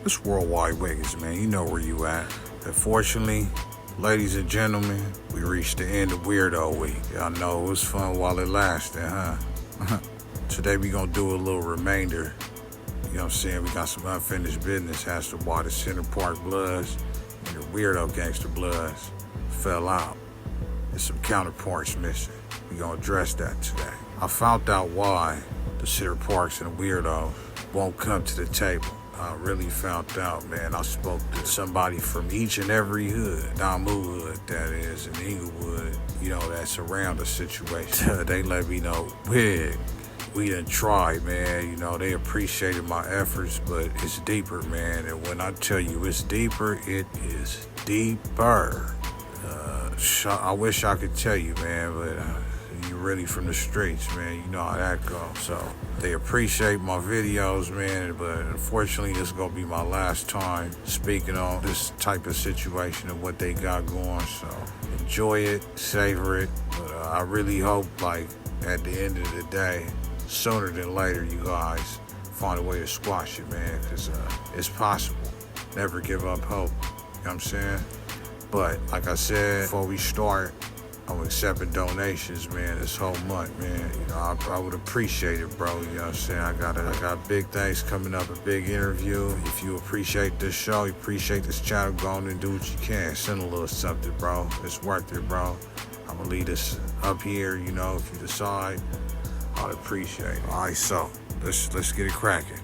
It's Worldwide Wiggins, man. You know where you at. Unfortunately, ladies and gentlemen, we reached the end of Weirdo Week. Y'all know it was fun while it lasted, huh? Today we gonna do a little remainder. You know what I'm saying? We got some unfinished business as to why the Center Park Bloods and the Weirdo Gangster Bloods fell out. There's some counterparts missing. We gonna address that today. I found out why the Center Parks and the Weirdos won't come to the table. I really found out, man. I spoke to somebody from each and every hood, Damu hood, that is, in Inglewood, you know, that's around the situation. They let me know, Wig, we done tried, man. You know, they appreciated my efforts, but it's deeper, man. And when I tell you it's deeper, it is deeper. I wish I could tell you, man, but you really from the streets, man. You know how that goes. So they appreciate my videos, man, but unfortunately this is gonna be my last time speaking on this type of situation and what they got going. So enjoy it, savor it. But I really hope, like, at the end of the day, sooner than later, you guys find a way to squash it, man, because it's possible. Never give up hope. You know what I'm saying? But like I said, before we start, I'm accepting donations, man, this whole month, man. You know, I would appreciate it, bro. You know what I'm saying? I got big things coming up, a big interview. If you appreciate this show, you appreciate this channel, go on and do what you can. Send a little something, bro. It's worth it, bro. I'm gonna leave this up here, you know, if you decide, I'd appreciate it. All right, so let's get it cracking.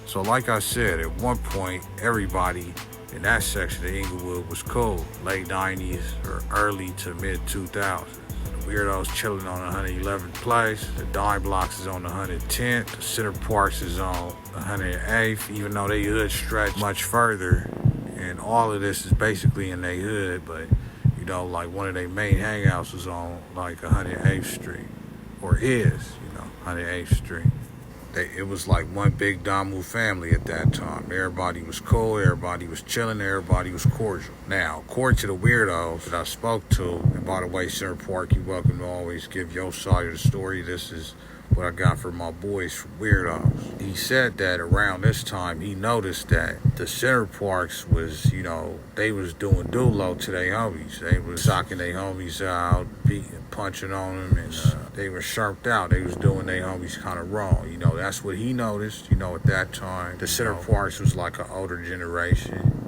So like I said, at one point, everybody in that section of Inglewood was cool. Late 90s or early to mid 2000s. The Weirdos chilling on 111th place. The Dime Blocks is on 110th. The Center Parks is on 108th, even though they hood stretch much further. And all of this is basically in their hood, but you know, like one of their main hangouts was on like 108th Street, or is, you know, 108th Street. It was like one big Damu family at that time. Everybody was cool, everybody was chilling, everybody was cordial. Now, according to the Weirdos that I spoke to, and by the way, Center Park, you're welcome to always give your side of the story. This is what I got from my boys from Weirdos. He said that around this time, he noticed that the Center Parks was, you know, they was doing dulo to their homies. They was socking their homies out, beating, punching on them, and they were sharped out. They was doing their homies kind of wrong. You know, that's what he noticed, you know, at that time. The Center Parks was like an older generation.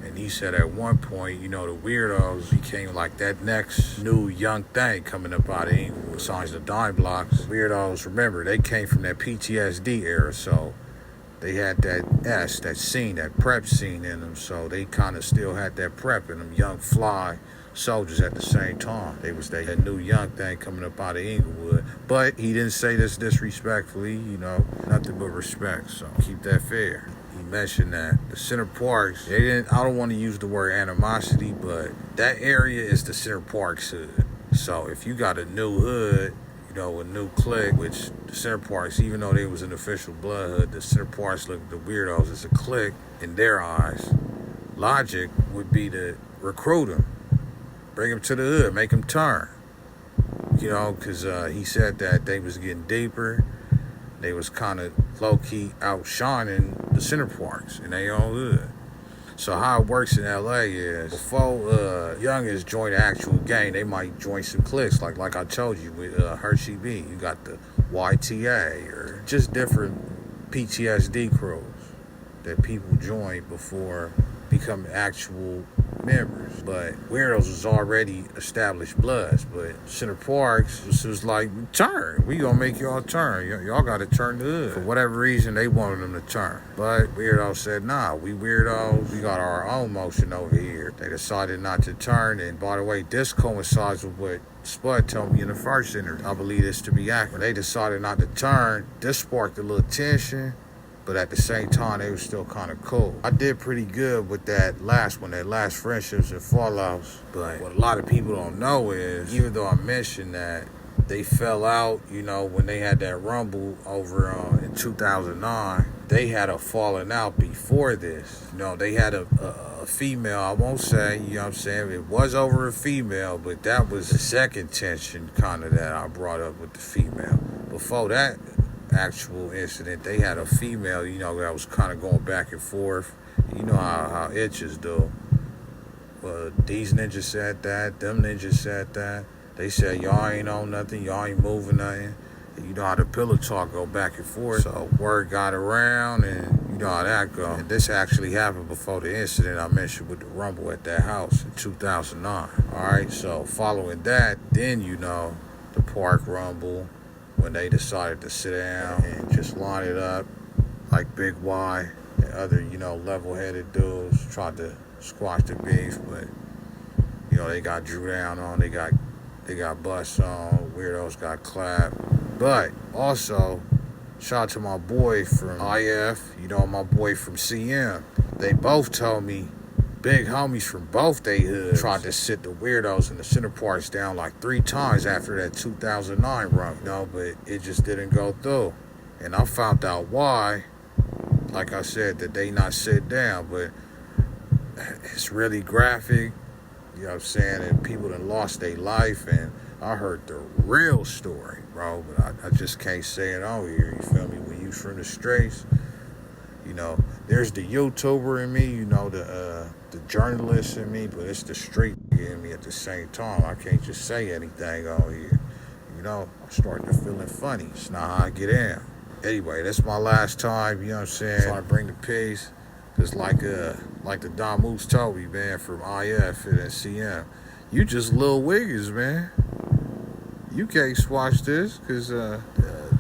And he said at one point, you know, the Weirdos became like that next new young thing coming up out of Inglewood. Besides the Dime Blocks, Weirdos, remember, they came from that PTSD era, so they had that scene, that prep scene in them, so they kind of still had that prep in them, young fly soldiers at the same time. They had new young thing coming up out of Inglewood. But he didn't say this disrespectfully, you know, nothing but respect, so keep that fair. He mentioned that the Center Parks, I don't want to use the word animosity, but that area is the Center Parks hood. So if you got a new hood, you know, a new clique, which the Center Parks, even though they was an official blood hood, the Center Parks look at the Weirdos as a clique in their eyes. Logic would be to recruit them, bring them to the hood, make them turn. You know, because he said that they was getting deeper. They was kind of low-key outshining the Center Parks in their own hood. So how it works in LA is, before youngins join the actual gang, they might join some cliques, like I told you with Hershey B. You got the YTA, or just different PTSD crews that people join before becoming actual members. But Weirdos was already established bloods, but Center Parks was like, turn, we gonna make y'all turn, y'all gotta turn the hood. For whatever reason, they wanted them to turn, but Weirdos said, nah, we Weirdos, we got our own motion over here. They decided not to turn. And by the way, this coincides with what Spud told me in the first interview. I believe this to be accurate. When they decided not to turn, this sparked a little tension, but at the same time, they were still kind of cool. I did pretty good with that last friendships and fallouts. But what a lot of people don't know is, even though I mentioned that they fell out, you know, when they had that rumble over in 2009, they had a falling out before this. You know, they had a female, I won't say, you know what I'm saying, it was over a female, but that was the second tension kind of that I brought up with the female. Before that actual incident, they had a female, you know, that was kind of going back and forth. You know how itches do. These ninjas said that, them ninjas said that. They said y'all ain't on nothing, y'all ain't moving nothing. And you know how the pillow talk go back and forth. So word got around, and you know how that go. And this actually happened before the incident I mentioned with the rumble at that house in 2009. Alright, so following that, then you know the park rumble, when they decided to sit down and just line it up like Big Y and other, you know, level-headed dudes tried to squash the beef, but you know they got drew down on, they got bust on, weirdos got clapped. But also, shout out to my boy from IF, you know, my boy from CM. They both told me big homies from both they hoods tried to sit the weirdos in the center parts down like 3 times after that 2009 run, you know, but it just didn't go through. And I found out why, like I said, that they not sit down, but it's really graphic, you know what I'm saying, and people done lost their life, and I heard the real story, bro, but I just can't say it on here, you feel me? When you from the streets, you know, there's the YouTuber in me, you know, the journalist in me, but it's the street in me at the same time. I can't just say anything on here, you know, I'm starting to feeling funny. It's not how I get in. Anyway, that's my last time, you know what I'm saying, trying to bring the peace. Just like the Don Moose told me, man, from IF and CM, you just Lil Wiggins, man. You can't squash this, because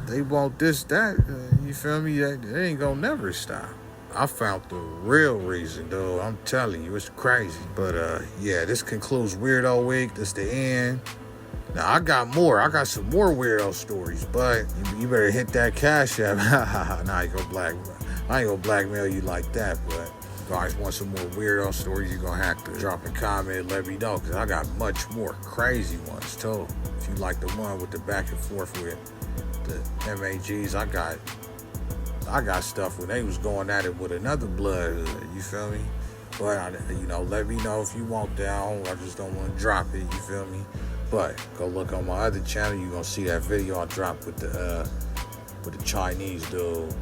they want this, that, you feel me? They ain't gonna never stop. I found the real reason, though. I'm telling you, it's crazy. But, yeah, this concludes Weirdo Week. This the end. Now, I got more. I got some more weirdo stories, but you better hit that Cash App. Nah, I ain't gonna blackmail you like that, but if you guys want some more weirdo stories, you're gonna have to drop a comment and let me know, because I got much more crazy ones too. If you like the one with the back and forth with the MAGs, I got stuff when they was going at it with another blood, you feel me? But, you know, let me know if you want that. I just don't want to drop it, you feel me? But go look on my other channel. You're going to see that video I dropped with the Chinese dude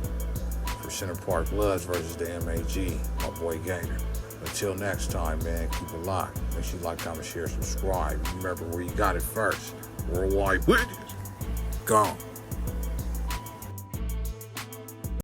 for Center Park Bloods versus the MAG, my boy Gator. Until next time, man, keep it locked. Make sure you like, comment, share, subscribe. Remember where you got it first. Worldwide Witness. Gone.